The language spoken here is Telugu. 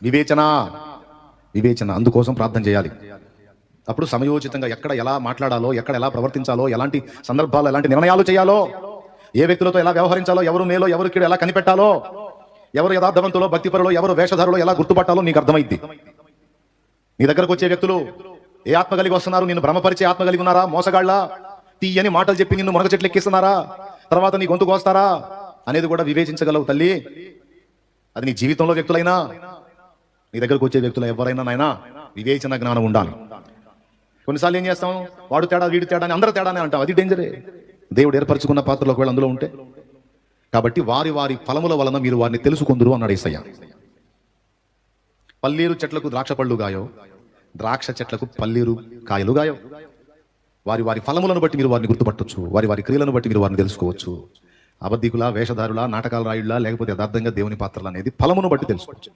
వివేచన వివేచన అందుకోసం ప్రార్థన చేయాలి. అప్పుడు సమయోచితంగా ఎక్కడ ఎలా మాట్లాడాలో, ఎక్కడ ఎలా ప్రవర్తించాలో, ఎలాంటి సందర్భాల్లో ఎలాంటి నిర్ణయాలు చేయాలో, ఏ వ్యక్తులతో ఎలా వ్యవహరించాలో, ఎవరు మేలో ఎవరు కీడు ఎలా కనిపెట్టాలో, ఎవరు యథార్థవంతులో భక్తిపరులో ఎవరు వేషధారులో ఎలా గుర్తుపట్టాలో నీకు అర్థమైద్ది. నీ దగ్గరకు వచ్చే వ్యక్తులు ఏ ఆత్మ కలిగి వస్తున్నారు? నిన్ను భ్రమపరిచే ఆత్మ కలిగి ఉన్నారా? మోసగాళ్ళ తీయని మాటలు చెప్పి నిన్ను మునగ చెట్లు ఎక్కిస్తున్నారా? తర్వాత నీ గొంతు కోస్తారా అనేది కూడా వివేచించగలవు తల్లి. అది నీ జీవితంలో వ్యక్తులైనా, నీ దగ్గరకు వచ్చే వ్యక్తులు ఎవరైనా నాయనా వివేచన జ్ఞానం ఉండాలి. కొన్నిసార్లు ఏం చేస్తాం, వాడు తేడా వీడు తేడా అని అందరూ తేడానే అంటాం. అది డేంజరే. దేవుడు ఏర్పరచుకున్న పాత్రలో ఒకవేళ అందులో ఉంటే. కాబట్టి వారి వారి ఫలముల వలన మీరు వారిని తెలుసుకుందురు అన్నాడు యేసయ్య. పల్లీరు చెట్లకు ద్రాక్ష పళ్ళు గాయో, ద్రాక్ష చెట్లకు పల్లీరు కాయలు గాయో. వారి వారి ఫలములను బట్టి మీరు వారిని గుర్తుపట్టొచ్చు, వారి వారి క్రియలను బట్టి మీరు వారిని తెలుసుకోవచ్చు. అబద్ధికుల, వేషధారుల, నాటకాల రాయుళ్ళ, లేకపోతే యథార్థంగా దేవుని పాత్రలు అనేది ఫలమును బట్టి తెలుసుకోవచ్చు.